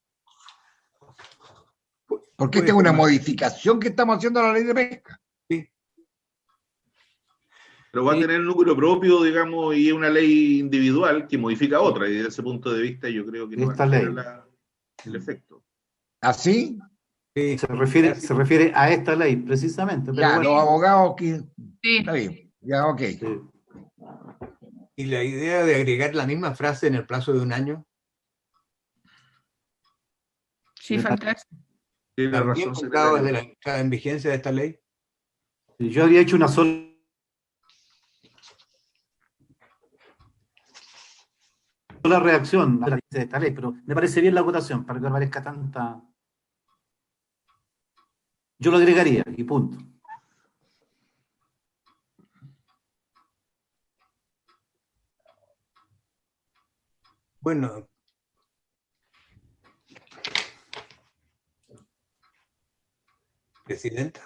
Porque esta es una modificación que estamos haciendo a la ley de pesca. Sí. Pero va a tener número propio, digamos, y es una ley individual que modifica otra, y desde ese punto de vista yo creo que no va a tener el efecto. ¿Así? Sí. Se refiere a esta ley, precisamente. Pero Ya, bueno, los abogados que... Sí. Está bien, ya, ok. sí. Y la idea de agregar la misma frase en el plazo de un año, Sí, falta eso. Tiene también razón, contado secretario. desde la entrada en vigencia de esta ley. Yo había hecho una sola reacción a la de esta ley, pero me parece bien la votación para que no parezca tanta. Yo lo agregaría y punto. Bueno, Presidenta,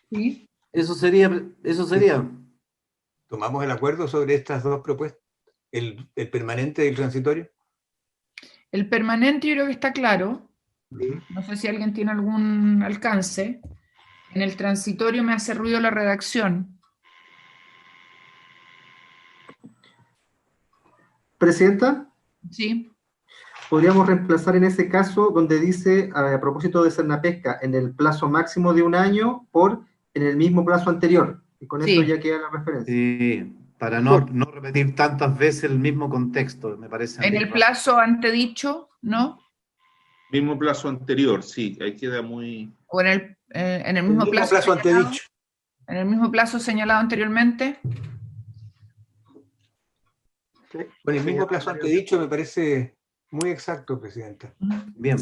Sí. Eso sería. ¿tomamos el acuerdo sobre estas dos propuestas? ¿El permanente y el transitorio? El permanente yo creo que está claro. No sé si alguien tiene algún alcance. En el transitorio me hace ruido la redacción. Presidenta, Sí. podríamos reemplazar en ese caso donde dice, a propósito de Cernapesca, en el plazo máximo de un año por en el mismo plazo anterior. Y con Sí. eso ya queda la referencia. Sí, para no repetir tantas veces el mismo contexto, me parece. a En mí. el plazo antedicho, ¿no? Mismo plazo anterior, sí, ahí queda muy... O en el mismo plazo señalado, antedicho. en el mismo plazo señalado anteriormente. Con el mismo plazo antedicho me parece muy exacto, Presidenta. Bien.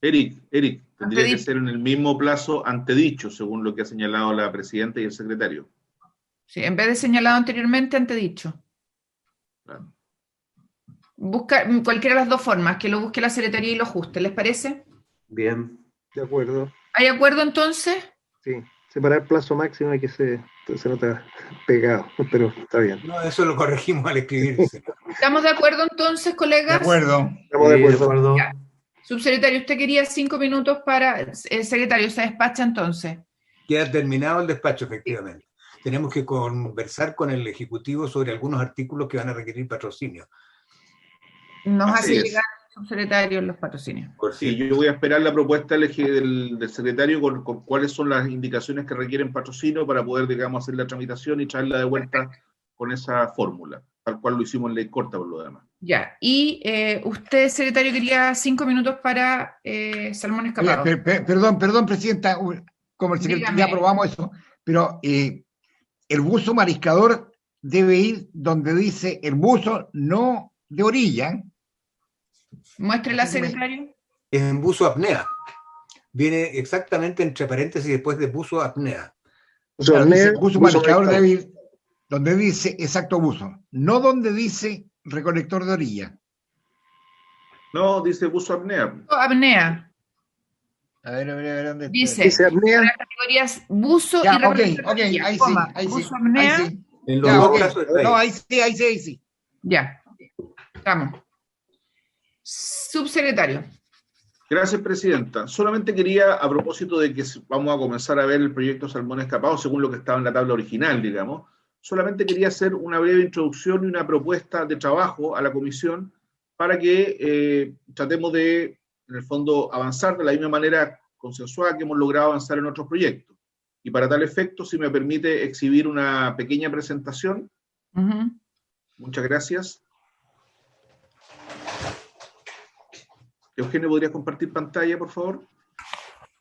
Eric, tendría que Antedicho. ser en el mismo plazo antedicho, según lo que ha señalado la presidenta y el secretario. Sí, en vez de señalado anteriormente, antedicho. Claro. Busca cualquiera de las dos formas, que lo busque la secretaría y lo ajuste, ¿les parece? Bien. De acuerdo. ¿Hay acuerdo entonces? Sí. Separar plazo máximo y que se nota pegado, pero está bien. No, eso lo corregimos al escribirse. ¿Estamos de acuerdo entonces, De colegas? acuerdo. Estamos de Sí, acuerdo. Ya. Subsecretario, usted quería 5 minutos para... El secretario se despacha entonces. Queda terminado el despacho, efectivamente. Tenemos que conversar con el Ejecutivo sobre algunos artículos que van a requerir patrocinio. Nos Así hace es. llegar el subsecretario los patrocinios. Por Sí, cierto. yo voy a esperar la propuesta del secretario con cuáles son las indicaciones que requieren patrocinio para poder, digamos, hacer la tramitación y traerla de vuelta con esa fórmula, tal cual lo hicimos en ley corta por lo demás. Ya, y usted, secretario, quería 5 minutos para Salmón Escapado. Oye, perdón, Presidenta, como el secretario Dígame. ya aprobamos eso, pero el buzo mariscador debe ir donde dice el buzo no de orilla. Muéstrela, secretario. Es en buzo apnea. Viene exactamente entre paréntesis después de buzo apnea. Claro, dice buzo mariscador mariscador. debe ir donde dice exacto buzo, no donde dice recolector de orilla. No, dice buzo apnea. Apnea. A ver, ¿dónde está? Dice, Dice apnea. las categorías buzo Ya, y recolector de ok, orilla, ahí sí, coma, ahí sí, buzo ahí apnea. sí. En los Ya, dos ok. casos está ahí. No, ahí sí. Ya, estamos. Subsecretario. Gracias, Presidenta. Solamente quería, a propósito de que vamos a comenzar a ver el proyecto Salmón Escapado, según lo que estaba en la tabla original, digamos, solamente quería hacer una breve introducción y una propuesta de trabajo a la comisión para que tratemos de, en el fondo, avanzar de la misma manera consensuada que hemos logrado avanzar en otros proyectos. Y para tal efecto, si me permite exhibir una pequeña presentación. Ujú. Muchas gracias. Eugenio, ¿podrías compartir pantalla, por favor?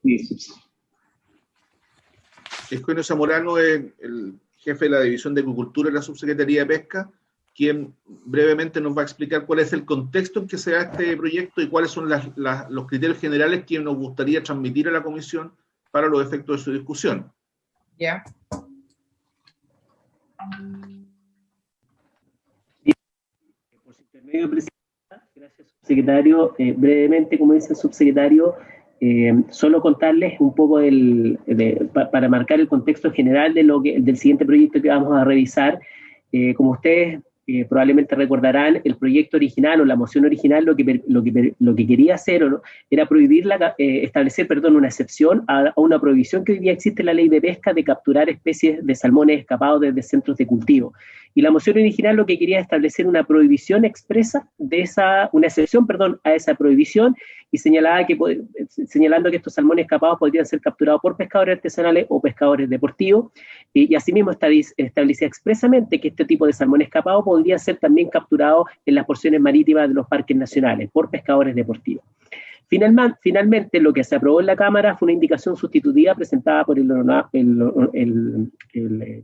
Sí. Eugenio Zamorano es el jefe de la División de Acuicultura de la Subsecretaría de Pesca, quien brevemente nos va a explicar cuál es el contexto en que se da este proyecto y cuáles son los criterios generales que nos gustaría transmitir a la Comisión para los efectos de su discusión. Ya. Por su intermedio, Presidenta, gracias, subsecretario. Brevemente, como dice el subsecretario, Solo contarles un poco para marcar el contexto general del siguiente proyecto que vamos a revisar. Como ustedes probablemente recordarán, el proyecto original o la moción original lo que quería hacer era establecer una excepción a una prohibición que hoy día existe en la ley de pesca de capturar especies de salmones escapados desde centros de cultivo. Y la moción original lo que quería establecer una prohibición expresa una excepción a esa prohibición, y señalando que estos salmones escapados podrían ser capturados por pescadores artesanales o pescadores deportivos, y asimismo establecía expresamente que este tipo de salmón escapado podría ser también capturado en las porciones marítimas de los parques nacionales por pescadores deportivos. Finalmente, lo que se aprobó en la Cámara fue una indicación sustitutiva presentada por el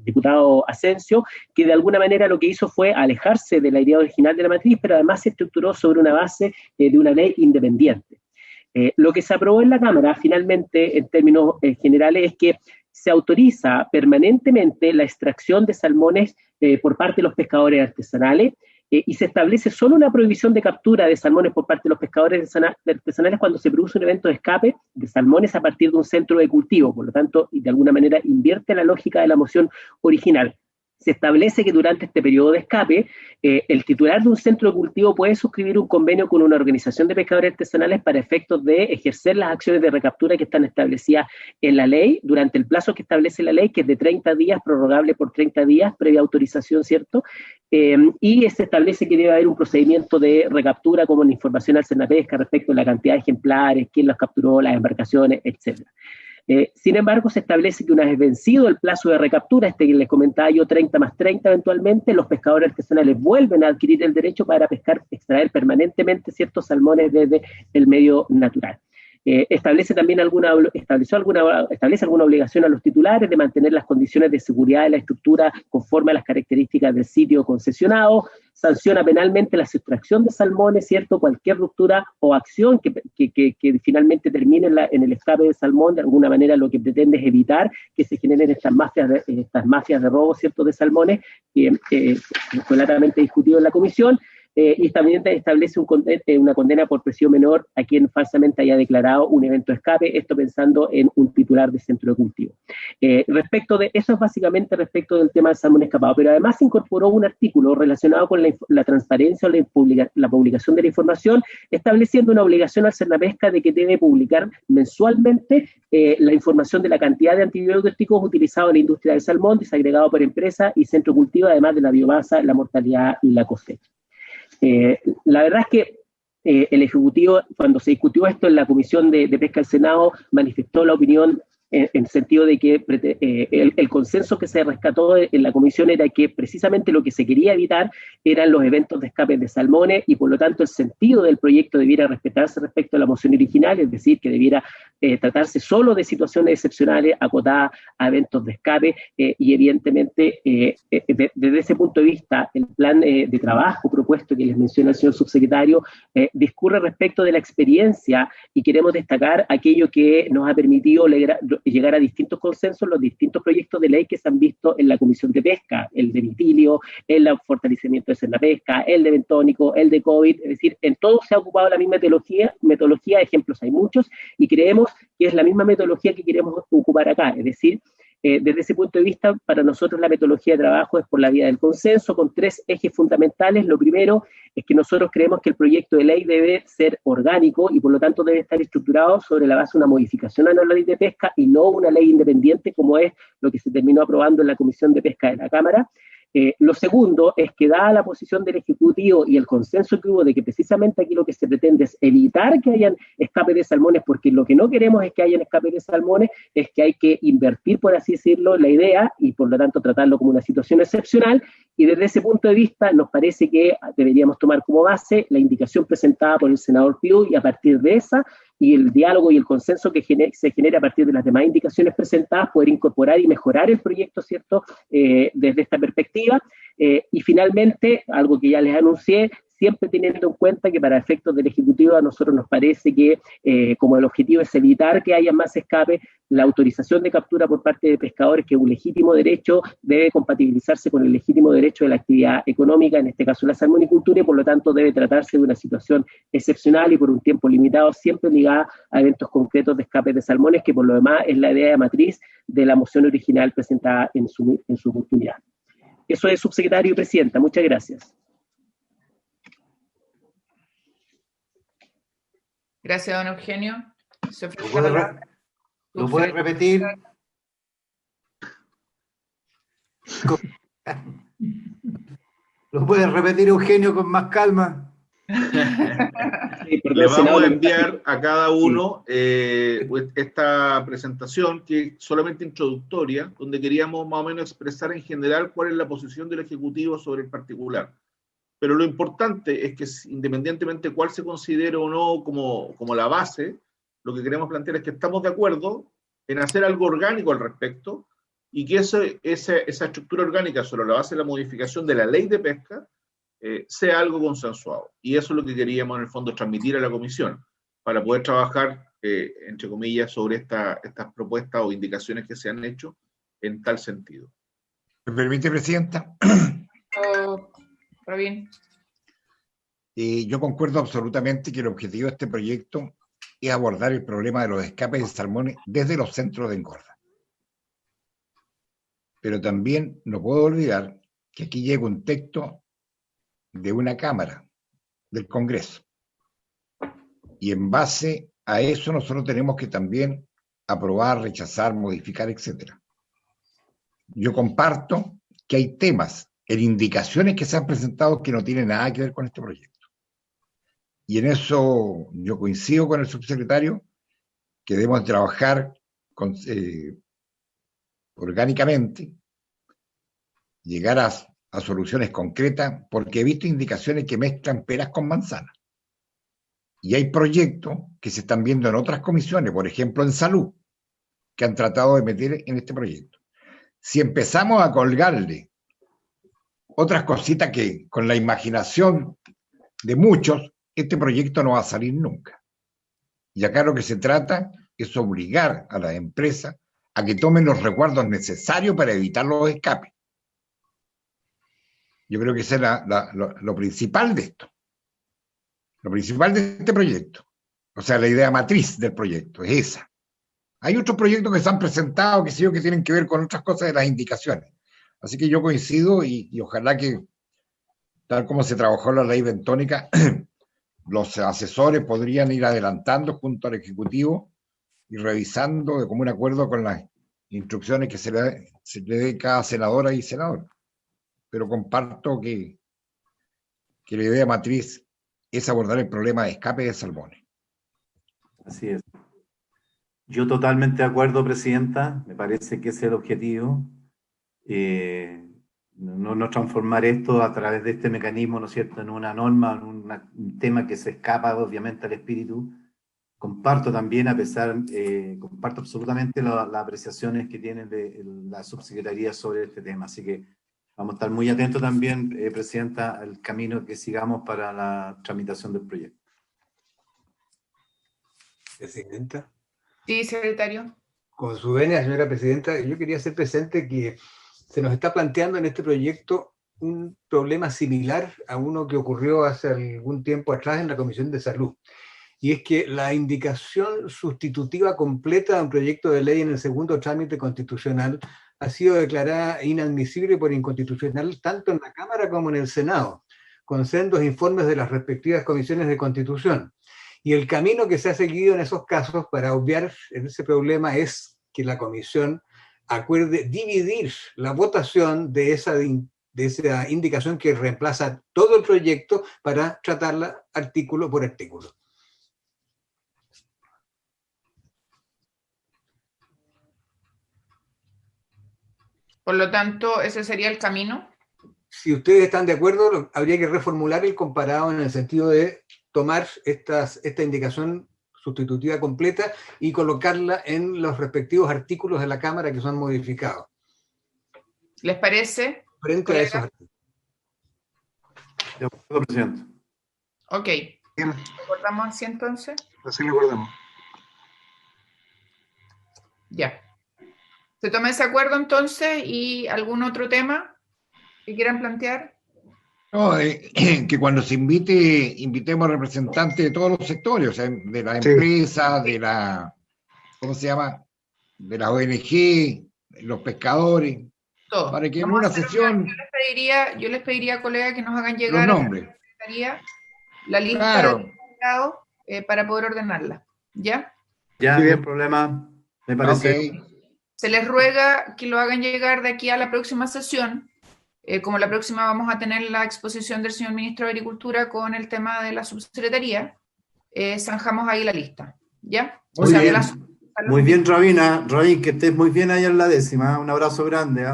diputado Asensio, que de alguna manera lo que hizo fue alejarse de la idea original de la matriz, pero además se estructuró sobre una base de una ley independiente. Lo que se aprobó en la Cámara, finalmente, en términos generales, es que se autoriza permanentemente la extracción de salmones por parte de los pescadores artesanales, y se establece solo una prohibición de captura de salmones por parte de los pescadores artesanales cuando se produce un evento de escape de salmones a partir de un centro de cultivo. Por lo tanto, y de alguna manera invierte la lógica de la moción original. Se establece que durante este periodo de escape, el titular de un centro de cultivo puede suscribir un convenio con una organización de pescadores artesanales para efectos de ejercer las acciones de recaptura que están establecidas en la ley durante el plazo que establece la ley, que es de 30 días, prorrogable por 30 días, previa autorización, ¿cierto? Y se establece que debe haber un procedimiento de recaptura como la información al Cernapesca respecto a la cantidad de ejemplares, quién los capturó, las embarcaciones, etc. Sin embargo, se establece que una vez vencido el plazo de recaptura, que les comentaba yo, 30 más 30 eventualmente, los pescadores artesanales vuelven a adquirir el derecho para extraer permanentemente ciertos salmones desde el medio natural. Establece alguna obligación a los titulares de mantener las condiciones de seguridad de la estructura conforme a las características del sitio concesionado, sanciona penalmente la sustracción de salmones, ¿cierto? Cualquier ruptura o acción que finalmente termine en el escape de salmón, de alguna manera lo que pretende es evitar que se generen estas mafias de robo, ¿cierto?, de salmones, que fue largamente discutido en la comisión. Y también establece una condena por presión menor a quien falsamente haya declarado un evento de escape, esto pensando en un titular de centro de cultivo. Eso es básicamente respecto del tema del salmón escapado, pero además se incorporó un artículo relacionado con la transparencia o la publicación de la información, estableciendo una obligación al Cernapesca de que debe publicar mensualmente la información de la cantidad de antibióticos utilizados en la industria del salmón, desagregado por empresa y centro de cultivo, además de la biomasa, la mortalidad y la cosecha. La verdad es que el Ejecutivo, cuando se discutió esto en la Comisión de Pesca del Senado, manifestó la opinión en el sentido de que el consenso que se rescató en la comisión era que precisamente lo que se quería evitar eran los eventos de escape de salmones, y por lo tanto el sentido del proyecto debiera respetarse respecto a la moción original, es decir, que debiera tratarse solo de situaciones excepcionales acotadas a eventos de escape, y evidentemente desde ese punto de vista el plan de trabajo propuesto que les menciona el señor subsecretario discurre respecto de la experiencia, y queremos destacar aquello que nos ha permitido llegar a distintos consensos, los distintos proyectos de ley que se han visto en la Comisión de Pesca, el de Vitilio, el de fortalecimiento de Cernapesca, el de Bentónico, el de COVID, es decir, en todos se ha ocupado la misma metodología, ejemplos hay muchos, y creemos que es la misma metodología que queremos ocupar acá, es decir, desde ese punto de vista, para nosotros la metodología de trabajo es por la vía del consenso, con 3 ejes fundamentales. Lo primero es que nosotros creemos que el proyecto de ley debe ser orgánico y por lo tanto debe estar estructurado sobre la base de una modificación a la ley de pesca y no una ley independiente como es lo que se terminó aprobando en la Comisión de Pesca de la Cámara. Lo segundo es que dada la posición del Ejecutivo y el consenso que hubo de que precisamente aquí lo que se pretende es evitar que hayan escape de salmones, porque lo que no queremos es que hayan escape de salmones, es que hay que invertir, por así decirlo, la idea y por lo tanto tratarlo como una situación excepcional, y desde ese punto de vista nos parece que deberíamos tomar como base la indicación presentada por el senador Piu, y a partir de esa y el diálogo y el consenso que se genera a partir de las demás indicaciones presentadas, poder incorporar y mejorar el proyecto, ¿cierto?, desde esta perspectiva. Y finalmente, algo que ya les anuncié, siempre teniendo en cuenta que para efectos del Ejecutivo a nosotros nos parece que como el objetivo es evitar que haya más escape, la autorización de captura por parte de pescadores, que es un legítimo derecho, debe compatibilizarse con el legítimo derecho de la actividad económica, en este caso la salmonicultura, y por lo tanto debe tratarse de una situación excepcional y por un tiempo limitado, siempre ligada a eventos concretos de escape de salmones, que por lo demás es la idea matriz de la moción original presentada en su oportunidad. Eso es, subsecretario y presidenta. Muchas gracias. Gracias, don Eugenio. ¿Lo puede repetir? ¿Lo puede repetir, Eugenio, con más calma? Sí, Le vamos a enviar a cada uno esta presentación, que es solamente introductoria, donde queríamos más o menos expresar en general cuál es la posición del Ejecutivo sobre el particular. Pero lo importante es que, independientemente de cuál se considere o no como la base, lo que queremos plantear es que estamos de acuerdo en hacer algo orgánico al respecto, y que esa estructura orgánica sobre la base de la modificación de la ley de pesca sea algo consensuado. Y eso es lo que queríamos en el fondo transmitir a la comisión, para poder trabajar, entre comillas, sobre estas propuestas o indicaciones que se han hecho en tal sentido. ¿Me permite, presidenta? Robin. Yo concuerdo absolutamente que el objetivo de este proyecto es abordar el problema de los escapes de salmones desde los centros de engorda. Pero también no puedo olvidar que aquí llega un texto de una Cámara, del Congreso. Y en base a eso nosotros tenemos que también aprobar, rechazar, modificar, etc. Yo comparto que hay temas en indicaciones que se han presentado que no tienen nada que ver con este proyecto. Y en eso yo coincido con el subsecretario, que debemos trabajar orgánicamente, llegar a soluciones concretas, porque he visto indicaciones que mezclan peras con manzanas. Y hay proyectos que se están viendo en otras comisiones, por ejemplo en salud, que han tratado de meter en este proyecto. Si empezamos a colgarle otras cositas que con la imaginación de muchos, este proyecto no va a salir nunca. Y acá lo que se trata es obligar a las empresas a que tomen los resguardos necesarios para evitar los escapes. Yo creo que ese es lo principal de esto. Lo principal de este proyecto. O sea, la idea matriz del proyecto es esa. Hay otros proyectos que se han presentado, que tienen que ver con otras cosas de las indicaciones. Así que yo coincido y ojalá que, tal como se trabajó la ley bentónica, los asesores podrían ir adelantando junto al Ejecutivo y revisando de común acuerdo con las instrucciones que se le dé cada senadora y senador. Pero comparto que la idea matriz es abordar el problema de escape de salmones. Así es. Yo totalmente de acuerdo, presidenta. Me parece que ese es el objetivo. No transformar esto a través de este mecanismo, ¿no es cierto?, en una norma, en un tema que se escapa obviamente al espíritu. Comparto también, comparto absolutamente las apreciaciones que tiene la subsecretaría sobre este tema. Así que vamos a estar muy atentos también, presidenta, al camino que sigamos para la tramitación del proyecto. Presidenta. Sí, secretario. Con su venia, señora presidenta, yo quería hacer presente que se nos está planteando en este proyecto un problema similar a uno que ocurrió hace algún tiempo atrás en la Comisión de Salud. Y es que la indicación sustitutiva completa de un proyecto de ley en el segundo trámite constitucional ha sido declarada inadmisible por inconstitucional tanto en la Cámara como en el Senado, con sendos informes de las respectivas comisiones de Constitución. Y el camino que se ha seguido en esos casos para obviar ese problema es que la Comisión acuerde dividir la votación de esa indicación que reemplaza todo el proyecto para tratarla artículo por artículo. Por lo tanto, ese sería el camino. Si ustedes están de acuerdo, habría que reformular el comparado en el sentido de tomar esta indicación sustitutiva completa y colocarla en los respectivos artículos de la Cámara que son modificados. ¿Les parece? Frente a esos artículos. De acuerdo, presidente. Ok. Bien, ¿Recordamos así entonces? así lo acordamos. Ya. ¿Se toma ese acuerdo entonces y algún otro tema que quieran plantear? No, que cuando se invitemos a representantes de todos los sectores, o sea, de la Sí. empresa, de la, ¿cómo se llama? De la ONG, los pescadores, Todo. para que en Vamos a una hacer sesión yo les pediría, colega, que nos hagan los llegar a nombres. la secretaría la lista Claro. de invitados, para poder ordenarla. ¿Ya? Ya, Muy no hay bien. problema, me parece. Ok. Se les ruega que lo hagan llegar de aquí a la próxima sesión. Como la próxima vamos a tener la exposición del señor ministro de Agricultura con el tema de la subsecretaría, zanjamos ahí la lista. ¿Ya? Muy O sea, bien. Muy bien, Rabina. Rabin, que estés muy bien ahí en la 10ª. Un abrazo grande.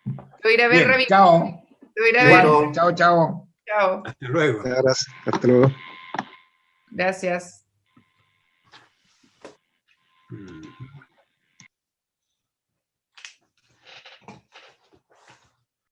Te voy a ir a ver, Bien, Rabin. chao. Te voy a ir a ver. Igual, chao, chao. Chao. Hasta luego. Gracias. Hasta luego. Gracias.